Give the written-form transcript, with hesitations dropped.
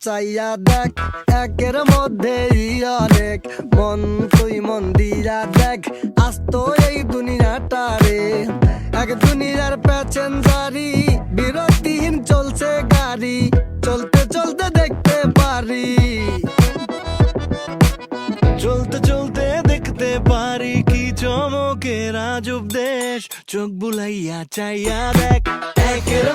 চাইয়া দেখ, একের মধ্যেই অনেক, মন তুই মন দিয়া দেখ। আজ তো এই দুনিয়াটা রে এক দুনিয়ার প্যাসেঞ্জারি, বিরতিহীন চলছে গাড়ি, চলতে চলতে দেখতে পারি, চলতে চলতে দেখতে পারি কি চমকের আজব দেশ। চোখ বুলাইয়া চাইয়া দেখ, একের